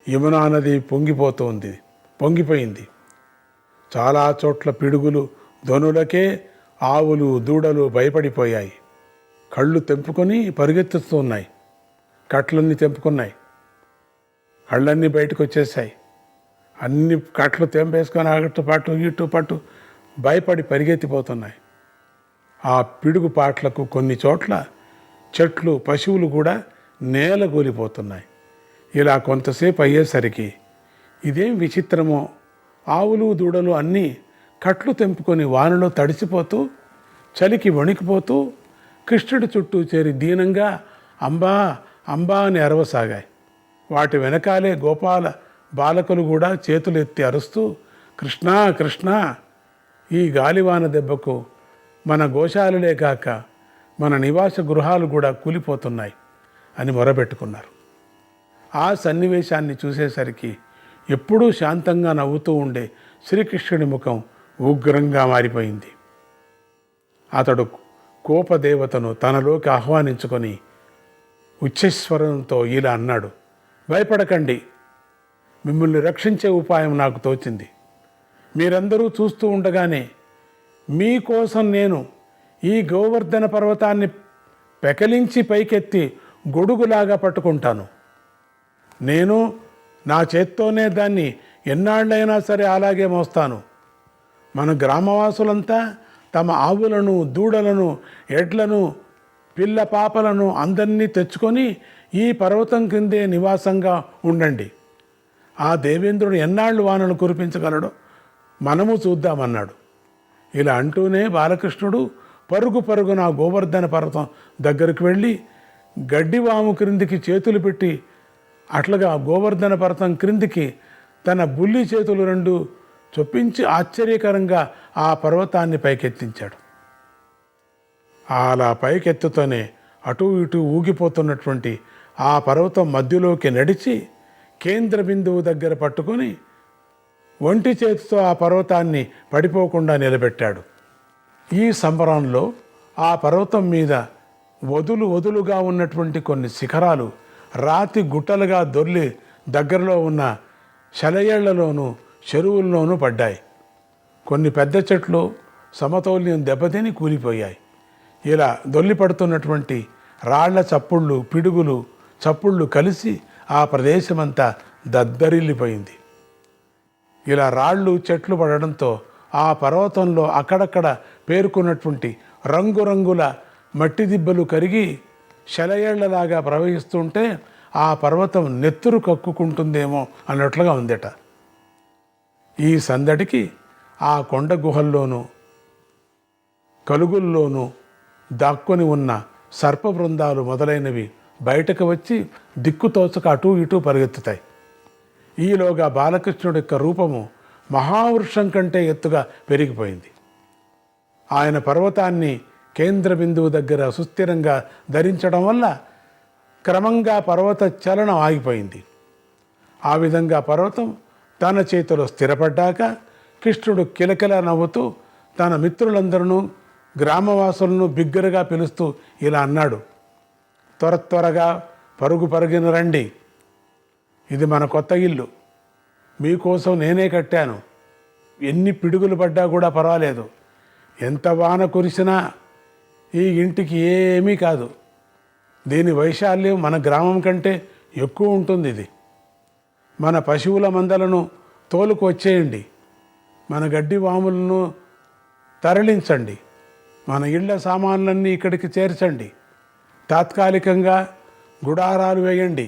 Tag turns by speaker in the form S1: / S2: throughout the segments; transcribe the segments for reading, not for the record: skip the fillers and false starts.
S1: యమునా నది పొంగిపోయింది. చాలా చోట్ల పిడుగులు ధ్వనులకే ఆవులు దూడలు భయపడిపోయాయి. కళ్ళు తెంపుకొని పరిగెత్తుతూ ఉన్నాయి. కట్లన్నీ తెంపుకున్నాయి. కళ్ళన్నీ బయటకు వచ్చేసాయి. అన్ని కట్లు తెంపేసుకొని అటు ఇటు భయపడి పరిగెత్తిపోతున్నాయి. ఆ పిడుగు పాట్లకు కొన్ని చోట్ల చెట్లు పశువులు కూడా నేల కూలిపోతున్నాయి. ఇలా కొంతసేపు అయ్యేసరికి ఇదేం విచిత్రమో ఆవులు దూడలు అన్నీ కట్లు తెంపుకొని వానలో తడిసిపోతూ చలికి వణికిపోతూ కృష్ణుడి చుట్టూ చేరి దీనంగా అంబా అంబా అని అరవసాగాయి. వాటి వెనకాలే గోపాల బాలకులు కూడా చేతులు ఎత్తి అరుస్తూ కృష్ణా కృష్ణ, ఈ గాలివాన దెబ్బకు మన గోశాలలే కాక మన నివాస గృహాలు కూడా కూలిపోతున్నాయి అని మొరబెట్టుకున్నారు. ఆ సన్నివేశాన్ని చూసేసరికి ఎప్పుడూ శాంతంగా నవ్వుతూ ఉండే శ్రీకృష్ణుడి ముఖం ఉగ్రంగా మారిపోయింది. అతడు కోపదేవతను తనలోకి ఆహ్వానించుకొని ఉచ్చస్వరంతో ఇలా అన్నాడు, భయపడకండి, మిమ్మల్ని రక్షించే ఉపాయం నాకు తోచింది. మీరందరూ చూస్తూ ఉండగానే మీకోసం నేను ఈ గోవర్ధన పర్వతాన్ని పెకలించి పైకెత్తి గొడుగులాగా పట్టుకుంటాను. నేను నా చేత్తోనే దాన్ని ఎన్నాళ్ళైనా సరే అలాగే మోస్తాను. మన గ్రామవాసులంతా తమ ఆవులను దూడలను ఎడ్లను పిల్ల పాపలను అందరినీ తెచ్చుకొని ఈ పర్వతం కిందే నివాసంగా ఉండండి. ఆ దేవేంద్రుడు ఎన్నాళ్ళు వానలు కురిపించగలడో మనము చూద్దామన్నాడు. ఇలా అంటూనే బాలకృష్ణుడు పరుగున గోవర్ధన పర్వతం దగ్గరకు వెళ్ళి గడ్డివాము క్రిందికి చేతులు పెట్టి అట్లుగా గోవర్ధన పర్వతం క్రిందికి తన బుల్లి చేతులు రెండు చొప్పించి ఆశ్చర్యకరంగా ఆ పర్వతాన్ని పైకెత్తించాడు. అలా పైకెత్తుతూనే అటూ ఇటూ ఊగిపోతున్నటువంటి ఆ పర్వతం మధ్యలోకి నడిచి కేంద్ర బిందువు దగ్గర పట్టుకొని ఒంటి చేతితో ఆ పర్వతాన్ని పడిపోకుండా నిలబెట్టాడు. ఈ సంబరంలో ఆ పర్వతం మీద వదులుగా ఉన్నటువంటి కొన్ని శిఖరాలు రాతి గుట్టలుగా దొర్లి దగ్గరలో ఉన్న శలయేళ్లలోనూ చెరువుల్లోనూ పడ్డాయి. కొన్ని పెద్ద చెట్లు సమతౌల్యం దెబ్బతిని కూలిపోయాయి. ఇలా దొల్లిపడుతున్నటువంటి రాళ్ల చప్పుళ్ళు పిడుగులు చప్పుళ్ళు కలిసి ఆ ప్రదేశమంతా దద్దరిల్లిపోయింది. ఇలా రాళ్ళు చెట్లు పడడంతో ఆ పర్వతంలో అక్కడక్కడ పేరుకున్నటువంటి రంగురంగుల మట్టి దిబ్బలు కరిగి శలయేళ్లలాగా ప్రవహిస్తుంటే ఆ పర్వతం నెత్తురు కక్కుకుంటుందేమో అన్నట్లుగా ఉందట. ఈ సందడికి ఆ కొండ గుహల్లోనూ కలుగుల్లోనూ దాక్కొని ఉన్న సర్ప బృందాలు మొదలైనవి బయటకు వచ్చి దిక్కుతోచక అటూ ఇటూ పరిగెత్తుతాయి. ఈలోగా బాలకృష్ణుడి యొక్క రూపము మహావృక్షం కంటే ఎత్తుగా పెరిగిపోయింది. ఆయన పర్వతాన్ని కేంద్ర బిందువు దగ్గర సుస్థిరంగా ధరించడం వల్ల క్రమంగా పర్వత చలనం ఆగిపోయింది. ఆ విధంగా పర్వతం తన చేతిలో స్థిరపడ్డాక కృష్ణుడు కిలకిల నవ్వుతూ తన మిత్రులందరూ గ్రామవాసులను బిగ్గరగా పిలుస్తూ ఇలా అన్నాడు, త్వరగా పరుగున రండి. ఇది మన కొత్త ఇల్లు. మీకోసం నేనే కట్టాను. ఎన్ని పిడుగులు పడ్డా కూడా పర్వాలేదు. ఎంత వాన కురిసినా ఈ ఇంటికి ఏమీ కాదు. దీని వైశాల్యం మన గ్రామం కంటే ఎక్కువ ఉంటుంది. ఇది మన పశువుల మందలను తోలుకు వచ్చేయండి. మన గడ్డి వాములను తరలించండి. మన ఇళ్ల సామాన్లన్నీ ఇక్కడికి చేర్చండి. తాత్కాలికంగా గుడారాలు వేయండి.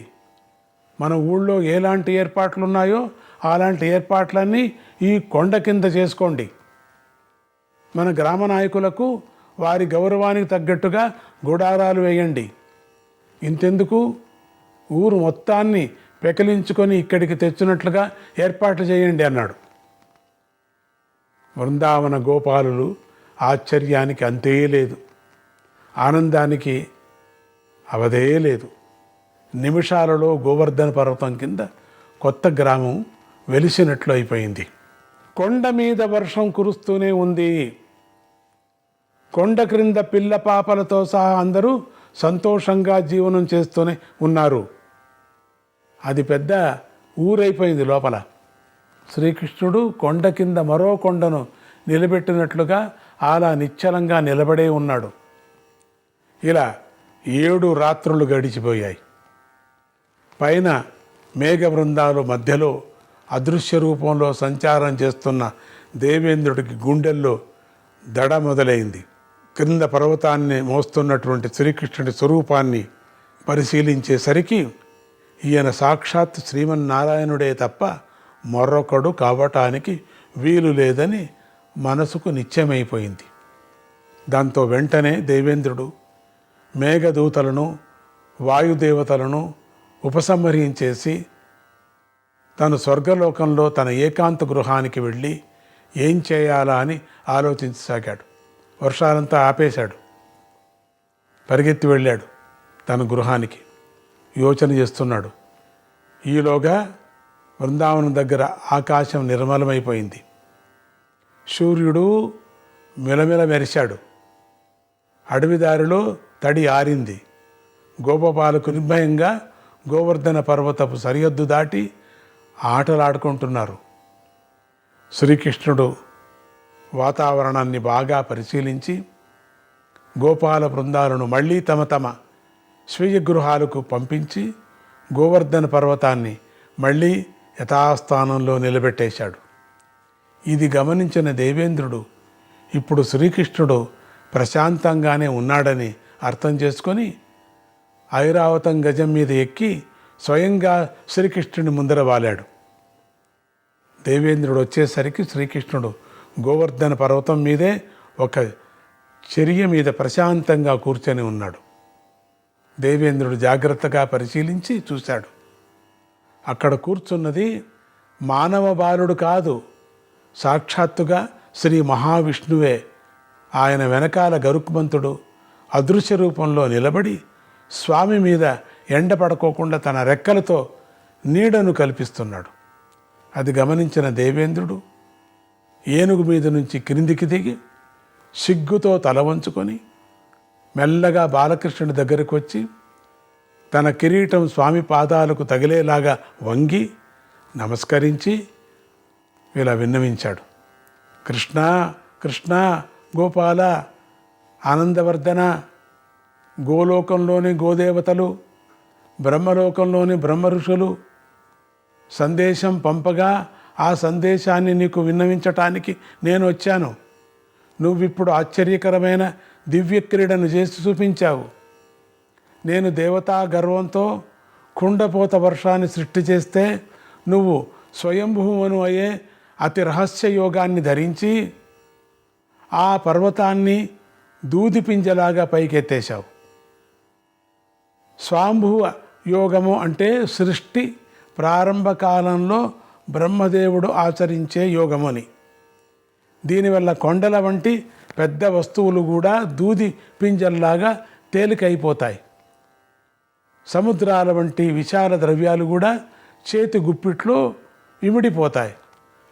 S1: మన ఊళ్ళో ఎలాంటి ఏర్పాట్లు ఉన్నాయో అలాంటి ఏర్పాట్లన్నీ ఈ కొండ కింద చేసుకోండి. మన గ్రామ నాయకులకు వారి గౌరవానికి తగ్గట్టుగా గుడారాలు వేయండి. ఇంతెందుకు, ఊరు మొత్తాన్ని పెకలించుకొని ఇక్కడికి తెచ్చినట్లుగా ఏర్పాట్లు చేయండి అన్నాడు. బృందావన గోపాలులు ఆశ్చర్యానికి అంతే లేదు, ఆనందానికి అవధే లేదు. నిమిషాలలో గోవర్ధన పర్వతం కింద కొత్త గ్రామం వెలిసినట్లు అయిపోయింది. కొండ మీద వర్షం కురుస్తూనే ఉంది. కొండ క్రింద పిల్ల పాపలతో సహా అందరూ సంతోషంగా జీవనం చేస్తూనే ఉన్నారు. అది పెద్ద ఊరైపోయింది లోపల. శ్రీకృష్ణుడు కొండ కింద మరో కొండను నిలబెట్టినట్లుగా అలా నిశ్చలంగా నిలబడే ఉన్నాడు. ఇలా 7 రాత్రులు గడిచిపోయాయి. పైన మేఘ బృందాలు మధ్యలో అదృశ్య రూపంలో సంచారం చేస్తున్న దేవేంద్రుడికి గుండెల్లో దడ మొదలైంది. క్రింద పర్వతాన్ని మోస్తున్నటువంటి శ్రీకృష్ణుడి స్వరూపాన్ని పరిశీలించేసరికి ఈయన సాక్షాత్ శ్రీమన్నారాయణుడే తప్ప మరొకడు కావటానికి వీలు లేదని మనసుకు నిశ్చయమైపోయింది. దాంతో వెంటనే దేవేంద్రుడు మేఘదూతలను వాయుదేవతలను ఉపసంహరించేసి తను స్వర్గలోకంలో తన ఏకాంత గృహానికి వెళ్ళి ఏం చేయాలా అని ఆలోచించసాగాడు. వర్షాలంతా ఆపేశాడు. పరిగెత్తి వెళ్ళాడు తన గృహానికి. యోచన చేస్తున్నాడు. ఈలోగా బృందావనం దగ్గర ఆకాశం నిర్మలమైపోయింది. సూర్యుడు మిలమిల మెరిశాడు. అడవిదారిలో తడి ఆరింది. గోపబాలకు నిర్భయంగా గోవర్ధన పర్వతపు సరిహద్దు దాటి ఆటలాడుకుంటున్నారు. శ్రీకృష్ణుడు వాతావరణాన్ని బాగా పరిశీలించి గోపాల బృందాలను మళ్ళీ తమ తమ స్వీయ గృహాలకు పంపించి గోవర్ధన పర్వతాన్ని మళ్ళీ యథాస్థానంలో నిలబెట్టేశాడు. ఇది గమనించిన దేవేంద్రుడు ఇప్పుడు శ్రీకృష్ణుడు ప్రశాంతంగానే ఉన్నాడని అర్థం చేసుకొని ఐరావతం గజం మీద ఎక్కి స్వయంగా శ్రీకృష్ణుని ముందర వాలాడు. దేవేంద్రుడు వచ్చేసరికి శ్రీకృష్ణుడు గోవర్ధన పర్వతం మీదే ఒక చర్య మీద ప్రశాంతంగా కూర్చొని ఉన్నాడు. దేవేంద్రుడు జాగ్రత్తగా పరిశీలించి చూశాడు. అక్కడ కూర్చున్నది మానవ బాలుడు కాదు, సాక్షాత్తుగా శ్రీ మహావిష్ణువే. ఆయన వెనకాల గరుత్మంతుడు అదృశ్య రూపంలో నిలబడి స్వామి మీద ఎండ పడుకోకుండా తన రెక్కలతో నీడను కల్పిస్తున్నాడు. అది గమనించిన దేవేంద్రుడు ఏనుగు మీద నుంచి క్రిందికి దిగి సిగ్గుతో తల వంచుకొని మెల్లగా బాలకృష్ణుడి దగ్గరకు వచ్చి తన కిరీటం స్వామి పాదాలకు తగిలేలాగా వంగి నమస్కరించి ఇలా విన్నవించాడు. కృష్ణ కృష్ణ గోపాల ఆనందవర్ధన, గోలోకంలోని గోదేవతలు, బ్రహ్మలోకంలోని బ్రహ్మ ఋషులు సందేశం పంపగా ఆ సందేశాన్ని నీకు విన్నవించటానికి నేను వచ్చాను. నువ్విప్పుడు ఆశ్చర్యకరమైన దివ్య క్రీడను చేసి చూపించావు. నేను దేవతా గర్వంతో కుండపోత వర్షాన్ని సృష్టి చేస్తే నువ్వు స్వయంభూమను అయ్యే అతి రహస్య యోగాన్ని ధరించి ఆ పర్వతాన్ని దూది పింజలాగా పైకెత్తేశావు. స్వాంభువ యోగము అంటే సృష్టి ప్రారంభ కాలంలో బ్రహ్మదేవుడు ఆచరించే యోగమని. దీనివల్ల కొండల వంటి పెద్ద వస్తువులు కూడా దూది పింజల్లాగా తేలికైపోతాయి. సముద్రాల వంటి విశాల ద్రవ్యాలు కూడా చేతి గుప్పిట్లో ఇమిడిపోతాయి.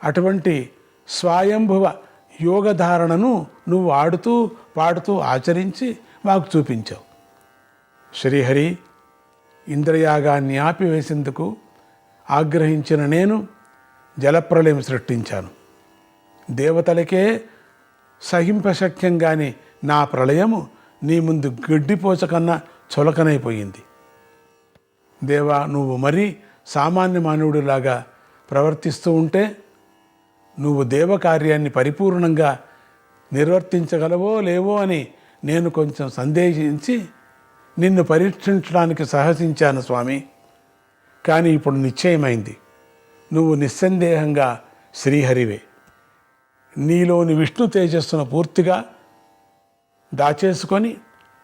S1: అటువంటి స్వయంభువ యోగధారణను నువ్వు ఆడుతూ పాడుతూ ఆచరించి మాకు చూపించావు. శ్రీహరి, ఇంద్రయాగాన్ని ఆపివేసేందుకు ఆగ్రహించిన నేను జలప్రళయం సృష్టించాను. దేవతలకే సహింపశక్యంగాని నా ప్రళయము నీ ముందు గడ్డిపోచ కన్నా చులకనైపోయింది. దేవా, నువ్వు మరీ సామాన్య మానవుడిలాగా ప్రవర్తిస్తూ ఉంటే నువ్వు దేవకార్యాన్ని పరిపూర్ణంగా నిర్వర్తించగలవో లేవో అని నేను కొంచెం సందేహించి నిన్ను పరీక్షించడానికి సాహసించాను స్వామి. కానీ ఇప్పుడు నిశ్చయమైంది, నువ్వు నిస్సందేహంగా శ్రీహరివే. నీలోని విష్ణు తేజస్సును పూర్తిగా దాచేసుకొని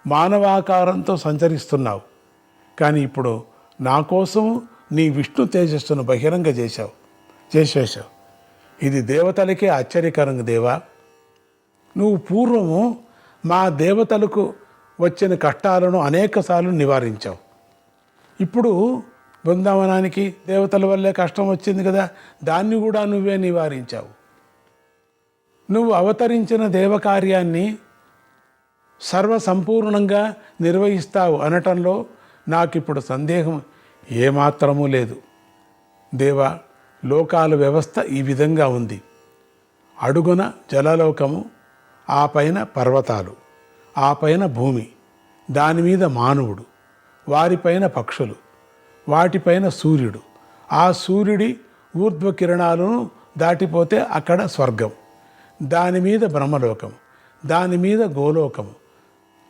S1: మానవాకారంతో సంచరిస్తున్నావు. కానీ ఇప్పుడు నా కోసం నీ విష్ణు తేజస్సును బహిరంగ చేసేశావు. ఇది దేవతలకే ఆశ్చర్యకరంగా దేవా. నువ్వు పూర్వము మా దేవతలకు వచ్చిన కష్టాలను అనేకసార్లు నివారించావు. ఇప్పుడు బృందావనానికి దేవతల వల్లే కష్టం వచ్చింది కదా, దాన్ని కూడా నువ్వే నివారించావు. నువ్వు అవతరించిన దేవకార్యాన్ని సర్వసంపూర్ణంగా నిర్వహిస్తావు అనటంలో నాకిప్పుడు సందేహం ఏమాత్రమూ లేదు. దేవా, లోకాల వ్యవస్థ ఈ విధంగా ఉంది. అడుగున జలలోకము, ఆ పైన పర్వతాలు, ఆ పైన భూమి, దానిమీద మానవుడు, వారిపైన పక్షులు, వాటిపైన సూర్యుడు, ఆ సూర్యుడి ఊర్ధ్వకిరణాలను దాటిపోతే అక్కడ స్వర్గం, దానిమీద బ్రహ్మలోకం, దానిమీద గోలోకము,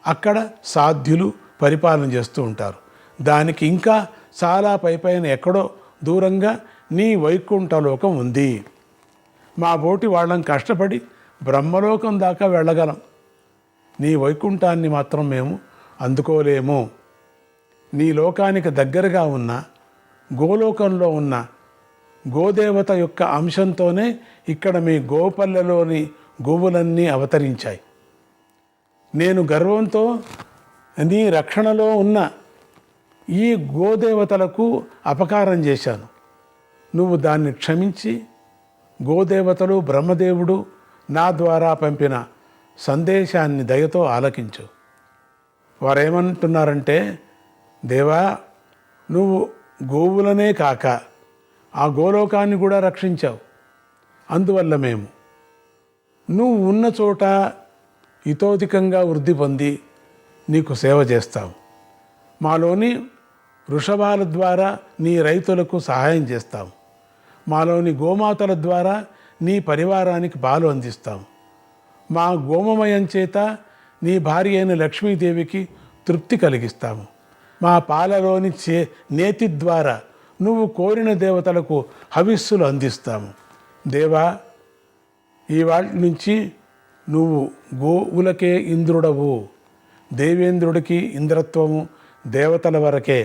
S1: అక్కడ సాధ్యులు పరిపాలన చేస్తూ ఉంటారు. దానికి ఇంకా చాలా పైపైన ఎక్కడో దూరంగా నీ వైకుంఠలోకం ఉంది. మా బోటి వాళ్ళం కష్టపడి బ్రహ్మలోకం దాకా వెళ్ళగలం, నీ వైకుంఠాన్ని మాత్రం మేము అందుకోలేము. నీ లోకానికి దగ్గరగా ఉన్న గోలోకంలో ఉన్న గోదేవత యొక్క అంశంతోనే ఇక్కడ మీ గోపల్లెలోని గోవులన్నీ అవతరించాయి. నేను గర్వంతో నీ రక్షణలో ఉన్న ఈ గోదేవతలకు అపకారం చేశాను. నువ్వు దాన్ని క్షమించి గోదేవతలు, బ్రహ్మదేవుడు నా ద్వారా పంపిన సందేశాన్ని దయతో ఆలకించు. వారేమంటున్నారంటే, దేవా, నువ్వు గోవులనే కాక ఆ గోలోకాన్ని కూడా రక్షించావు. అందువల్ల మేము నువ్వు ఉన్న చోట ఇతోధికంగా వృద్ధి పొంది నీకు సేవ చేస్తావు. మాలోని వృషభాల ద్వారా నీ రైతులకు సహాయం చేస్తాము. మాలోని గోమాతల ద్వారా నీ పరివారానికి పాలు అందిస్తాము. మా గోమమయం చేత నీ భార్య అయిన లక్ష్మీదేవికి తృప్తి కలిగిస్తాము. మా పాలలోని నేతి ద్వారా నువ్వు కోరిన దేవతలకు హవిస్సులు అందిస్తాము. దేవా, ఇవాళ నుంచి నువ్వు గోవులకే ఇంద్రుడవు. దేవేంద్రుడికి ఇంద్రత్వము దేవతల వరకే.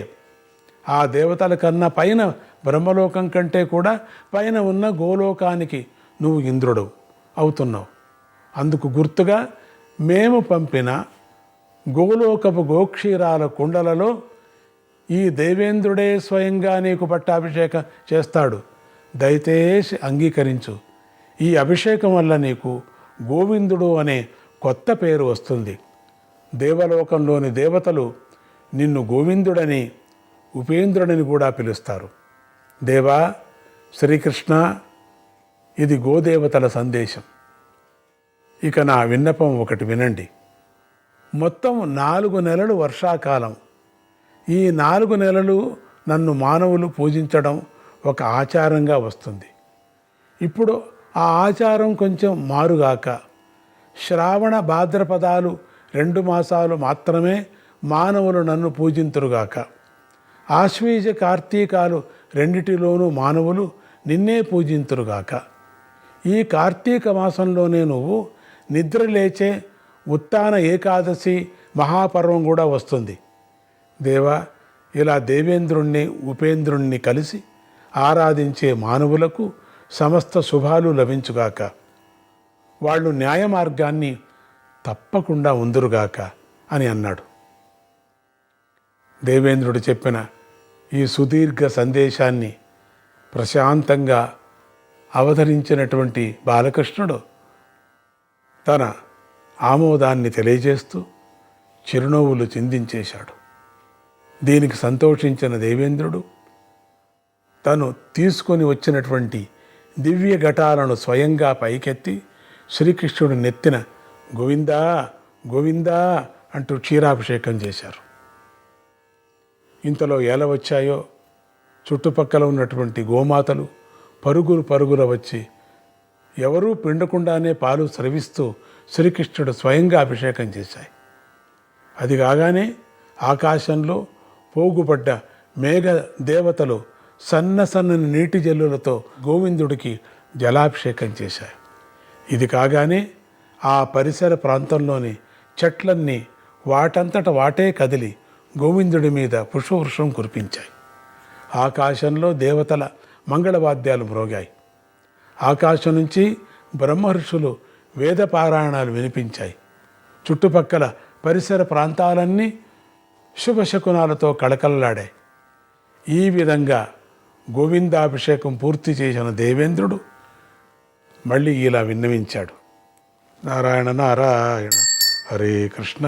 S1: ఆ దేవతల కన్నా పైన బ్రహ్మలోకం కంటే కూడా పైన ఉన్న గోలోకానికి నువ్వు ఇంద్రుడు అవుతున్నావు. అందుకు గుర్తుగా మేము పంపిన గోలోకపు గోక్షీరాల కుండలలో ఈ దేవేంద్రుడే స్వయంగా నీకు పట్టాభిషేకం చేస్తాడు. దయచేసి అంగీకరించు. ఈ అభిషేకం వల్ల నీకు గోవిందుడు అనే కొత్త పేరు వస్తుంది. దేవలోకంలోని దేవతలు నిన్ను గోవిందుడని, ఉపేంద్రుడని కూడా పిలుస్తారు. దేవా, శ్రీకృష్ణ, ఇది గోదేవతల సందేశం. ఇక నా విన్నపం ఒకటి వినండి. మొత్తం 4 నెలలు వర్షాకాలం. ఈ 4 నెలలు నన్ను మానవులు పూజించడం ఒక ఆచారంగా వస్తుంది. ఇప్పుడు ఆ ఆచారం కొంచెం మారుగాక శ్రావణ భాద్రపదాలు 2 మాసాలు మాత్రమే మానవులు నన్ను పూజింతురుగాక. ఆశ్వీజ కార్తీకాలు రెండిటిలోనూ మానవులు నిన్నే పూజింతురుగాక. ఈ కార్తీక మాసంలోనే నువ్వు నిద్ర లేచే ఉత్తాన ఏకాదశి మహాపర్వం కూడా వస్తుంది. దేవా, ఇలా దేవేంద్రుణ్ణి, ఉపేంద్రుణ్ణి కలిసి ఆరాధించే మానవులకు సమస్త శుభాలు లభించుగాక. వాళ్ళు న్యాయ మార్గాన్ని తప్పకుండా ఉందురుగాక అని అన్నాడు. దేవేంద్రుడు చెప్పిన ఈ సుదీర్ఘ సందేశాన్ని ప్రశాంతంగా అవతరించినటువంటి బాలకృష్ణుడు తన ఆమోదాన్ని తెలియజేస్తూ చిరునవ్వులు చిందించేశాడు. దీనికి సంతోషించిన దేవేంద్రుడు తను తీసుకొని వచ్చినటువంటి దివ్య ఘటాలను స్వయంగా పైకెత్తి శ్రీకృష్ణుడు నెత్తిన గోవిందా గోవిందా అంటూ క్షీరాభిషేకం చేశారు. ఇంతలో ఎలా వచ్చాయో చుట్టుపక్కల ఉన్నటువంటి గోమాతలు పరుగుల వచ్చి ఎవరూ పిండకుండానే పాలు స్రవిస్తూ శ్రీకృష్ణుడు స్వయంగా అభిషేకం చేశాయి. అది కాగానే ఆకాశంలో పోగుపడ్డ మేఘ దేవతలు సన్నని నీటి జల్లులతో గోవిందుడికి జలాభిషేకం చేశాయి. ఇది కాగానే ఆ పరిసర ప్రాంతంలోని చెట్లన్నీ వాటంతట వాటే కదిలి గోవిందుడి మీద పుష్పవృషం కురిపించాయి. ఆకాశంలో దేవతల మంగళవాద్యాలు మ్రోగాయి. ఆకాశం నుంచి బ్రహ్మర్షులు వేద పారాయణాలు వినిపించాయి. చుట్టుపక్కల పరిసర ప్రాంతాలన్నీ శుభశకునాలతో కళకళలాడాయి. ఈ విధంగా గోవిందాభిషేకం పూర్తి చేసిన దేవేంద్రుడు మళ్ళీ ఇలా విన్నవించాడు. నారాయణ నారాయణ హరే కృష్ణ.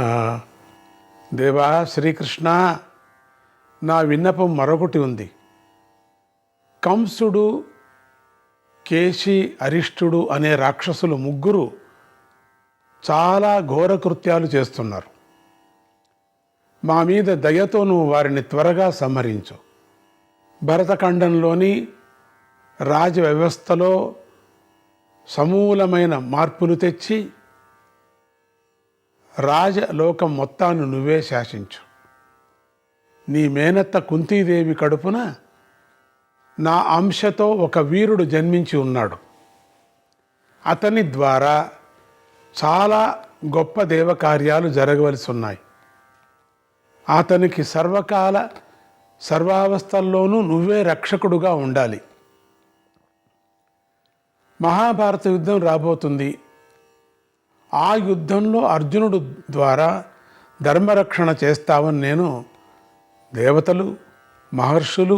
S1: దేవా శ్రీకృష్ణ, నా విన్నపం మరొకటి ఉంది. కంసుడు, కేశి, అరిష్టుడు అనే రాక్షసులు ముగ్గురు చాలా ఘోర కృత్యాలు చేస్తున్నారు. మా మీద దయతో నువ్వు వారిని త్వరగా సంహరించు. భరతఖండంలోని రాజ వ్యవస్థలో సమూలమైన మార్పులు తెచ్చి రాజలోకం మొత్తాన్ని నువ్వే శాసించు. నీ మేనత్త కుంతీదేవి కడుపున నా అంశతో ఒక వీరుడు జన్మించి ఉన్నాడు. అతని ద్వారా చాలా గొప్ప దేవకార్యాలు జరగవలసి ఉన్నాయి. అతనికి సర్వకాల సర్వావస్థల్లోనూ నువ్వే రక్షకుడుగా ఉండాలి. మహాభారత యుద్ధం రాబోతుంది. ఆ యుద్ధంలో అర్జునుడు ద్వారా ధర్మరక్షణ చేస్తావని నేను దేవతలు, మహర్షులు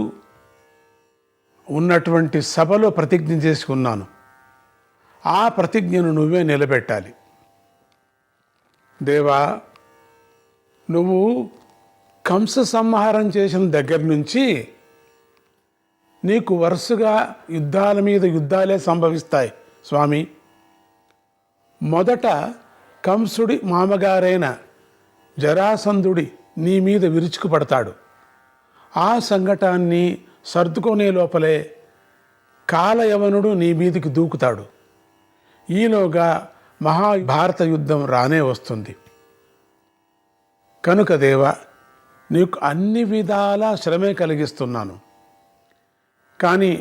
S1: ఉన్నటువంటి సభలో ప్రతిజ్ఞ చేసి ఉన్నాను. ఆ ప్రతిజ్ఞను నువ్వే నిలబెట్టాలి. దేవా, నువ్వు కంస సంహారం చేసిన దగ్గర నుంచి నీకు వరుసగా యుద్ధాల మీద యుద్ధాలే సంభవిస్తాయి స్వామి. మొదట కంసుడి మామగారైన జరాసంధుడి నీ మీద విరుచుకుపడతాడు. ఆ సంఘటాన్ని సర్దుకునే లోపలే కాలయవనుడు నీ మీదికి దూకుతాడు. ఈలోగా మహాభారత యుద్ధం రానే వస్తుంది. కనుక దేవా, నీకు అన్ని విధాలా శ్రమే కలిగిస్తున్నాను. కానీ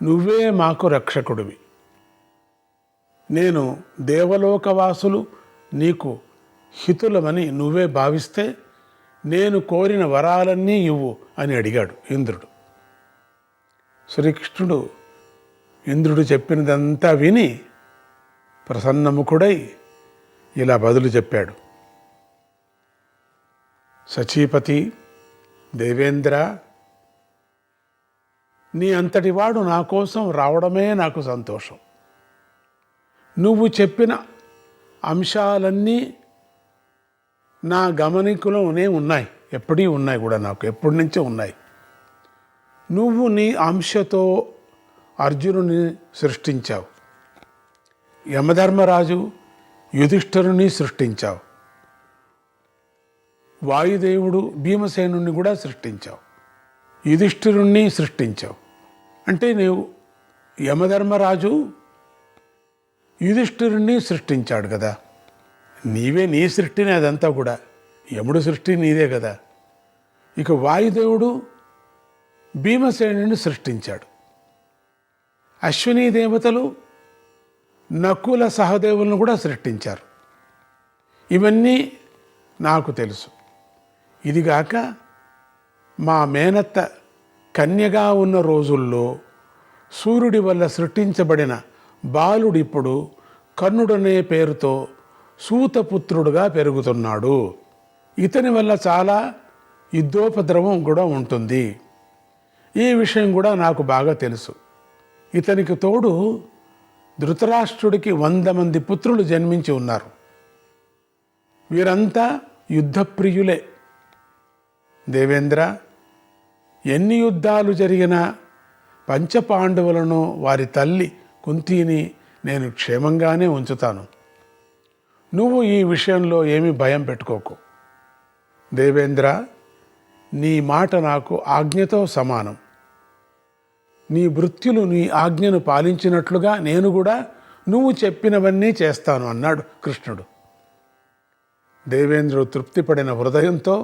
S1: నువ్వే మాకు రక్షకుడివి. నేను దేవలోకవాసులు నీకు హితులమని నువ్వే భావిస్తే నేను కోరిన వరాలన్నీ ఇవ్వు అని అడిగాడు ఇంద్రుడు. శ్రీకృష్ణుడు ఇంద్రుడు చెప్పినదంతా విని ప్రసన్నముఖుడై ఇలా బదులు చెప్పాడు. సచీపతి, దేవేంద్ర, నీ అంతటి వాడు నా కోసం రావడమే నాకు సంతోషం. నువ్వు చెప్పిన అంశాలన్నీ నా గమనికలోనే ఉన్నాయి, ఎప్పటి ఉన్నాయి కూడా, నాకు ఎప్పటి నుంచో ఉన్నాయి. నువ్వు నీ అంశతో అర్జునుని సృష్టించావు, యమధర్మరాజు యుధిష్ఠిరుని సృష్టించావు, వాయుదేవుడు భీమసేనుని కూడా సృష్టించావు, యుధిష్ఠిరుణ్ణి సృష్టించావు. అంటే నీవు యమధర్మరాజు యుధిష్ఠిరుణ్ణి సృష్టించాడు కదా. నీవే, నీ సృష్టిని అదంతా కూడా, యముడు సృష్టి నీదే కదా. ఇక వాయుదేవుడు భీమసేనుని సృష్టించాడు. అశ్విని దేవతలు నకుల సహదేవులను కూడా సృష్టించారు. ఇవన్నీ నాకు తెలుసు. ఇదిగాక మా మేనత్త కన్యగా ఉన్న రోజుల్లో సూర్యుడి వల్ల సృష్టించబడిన బాలుడిప్పుడు కర్ణుడనే పేరుతో సూతపుత్రుడుగా పెరుగుతున్నాడు. ఇతని వల్ల చాలా యుద్ధోపద్రవం కూడా ఉంటుంది. ఈ విషయం కూడా నాకు బాగా తెలుసు. ఇతనికి తోడు ధృతరాష్ట్రుడికి 100 మంది పుత్రులు జన్మించి ఉన్నారు. వీరంతా యుద్ధప్రియులే. దేవేంద్ర, ఎన్ని యుద్ధాలు జరిగినా పంచపాండవులను, వారి తల్లి కుంతిని నేను క్షేమంగానే ఉంచుతాను. నువ్వు ఈ విషయంలో ఏమీ భయం పెట్టుకోకు. దేవేంద్ర, నీ మాట నాకు ఆజ్ఞతో సమానం. నీ భృత్యులు నీ ఆజ్ఞను పాలించినట్లుగా నేను కూడా నువ్వు చెప్పినవన్నీ చేస్తాను అన్నాడు కృష్ణుడు. దేవేంద్రుడు తృప్తిపడిన హృదయంతో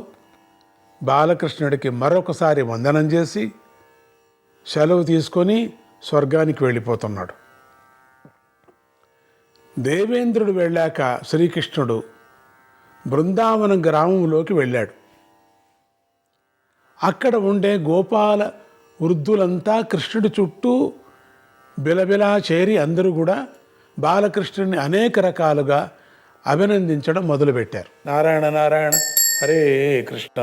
S1: బాలకృష్ణుడికి మరొకసారి వందనం చేసి సెలవు తీసుకొని స్వర్గానికి వెళ్ళిపోతున్నాడు. దేవేంద్రుడు వెళ్ళాక శ్రీకృష్ణుడు బృందావనం గ్రామంలోకి వెళ్ళాడు. అక్కడ ఉండే గోపాల వృద్ధులంతా కృష్ణుడి చుట్టూ బిలబిలా చేరి అందరూ కూడా బాలకృష్ణుడిని అనేక రకాలుగా అభినందించడం మొదలుపెట్టారు. నారాయణ నారాయణ, హరే కృష్ణ.